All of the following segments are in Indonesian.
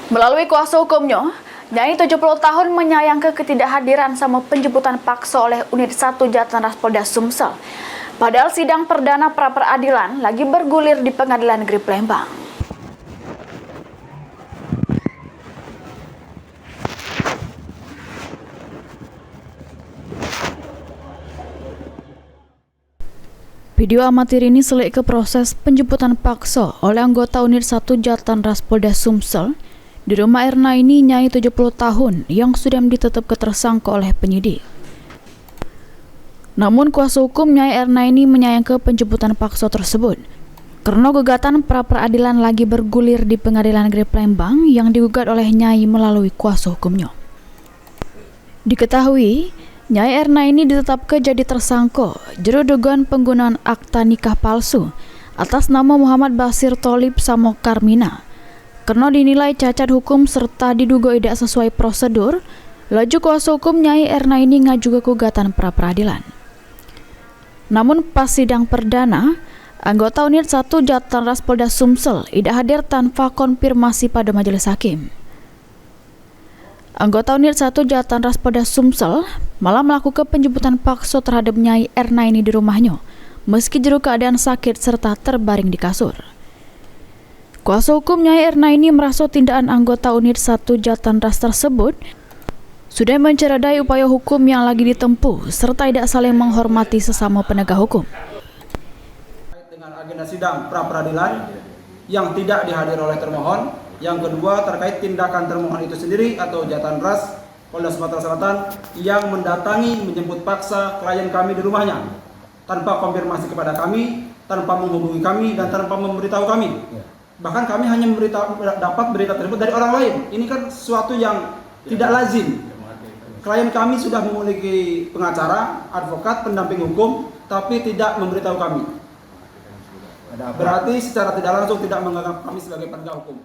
Melalui kuasa hukumnya, Nyai 70 tahun menyayangkan ketidakhadiran sama penjemputan paksa oleh Unit 1 Jatlanras Polda Sumsel. Padahal sidang perdana pra-peradilan lagi bergulir di Pengadilan Negeri Palembang. Video amatir ini selik ke proses penjemputan paksa oleh anggota Unit 1 Jatlanras Polda Sumsel di rumah Erna ini Nyai 70 tahun yang sudah ditetapkan tersangka oleh penyidik. Namun kuasa hukum Nyai Erna ini menyayangkan penjemputan paksa tersebut karena gugatan pra-peradilan lagi bergulir di Pengadilan Negeri Palembang yang digugat oleh Nyai melalui kuasa hukumnya. Diketahui, Nyai Erna ini ditetapkan jadi tersangka jero dugaan penggunaan akta nikah palsu atas nama Muhammad Basir Tholib Samo Karmina. Karena dinilai cacat hukum serta diduga tidak sesuai prosedur, laju kuasa hukum Nyai Erna ini ngajukan gugatan pra-peradilan. Namun pas sidang perdana, anggota Unit 1 Jatlanras Polda Sumsel tidak hadir tanpa konfirmasi pada majelis hakim. Anggota Unit 1 Jatlanras Polda Sumsel malah melakukan penjemputan paksa terhadap Nyai Erna ini di rumahnya, meski jero keadaan sakit serta terbaring di kasur. Kuasa hukum Nyai Erna ini merasa tindakan anggota Unit 1 Jatlanras tersebut sudah menceradai upaya hukum yang lagi ditempuh serta tidak saling menghormati sesama penegak hukum. Dengan agenda sidang pra-peradilan yang tidak dihadiri oleh termohon, yang kedua terkait tindakan termohon itu sendiri atau Jatlanras Polda Sumatera Selatan yang mendatangi menjemput paksa klien kami di rumahnya tanpa konfirmasi kepada kami, tanpa menghubungi kami dan tanpa memberitahu kami. Bahkan kami hanya dapat berita tersebut dari orang lain. Ini kan sesuatu yang tidak lazim. Klien kami sudah memiliki pengacara, advokat, pendamping hukum, tapi tidak memberitahu kami. Berarti secara tidak langsung tidak menganggap kami sebagai penegak hukum.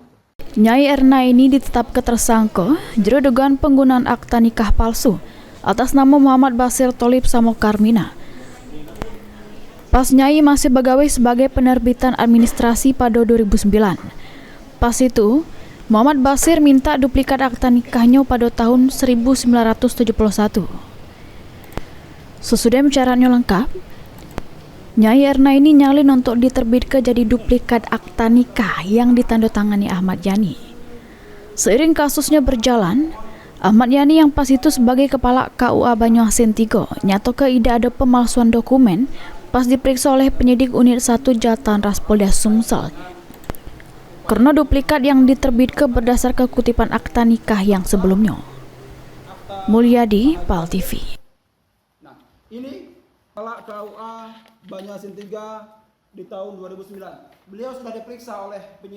Nyai Erna ini ditetapkan tersangka jero dugaan penggunaan akta nikah palsu atas nama Muhammad Basir Tholib Samo Karmina. Pas Nyai masih begawe sebagai penerbitan administrasi pada 2009. Pas itu, Muhammad Basir minta duplikat akta nikahnya pada tahun 1971. Sesudah syaratnya lengkap, Nyai Erna ini nyalin untuk diterbitkan jadi duplikat akta nikah yang ditandatangani Ahmad Yani. Seiring kasusnya berjalan, Ahmad Yani yang pas itu sebagai kepala KUA Banyuasin 3 nyatakan tidak ada pemalsuan dokumen pas diperiksa oleh penyidik Unit 1 Jatlanras Polda Sumsel. Karena duplikat yang diterbitkan berdasarkan kutipan akta nikah yang sebelumnya. Mulyadi, PAL TV. Nah, ini kepala KUA Banyuasin 3 di tahun 2009. Beliau sudah diperiksa oleh penyidik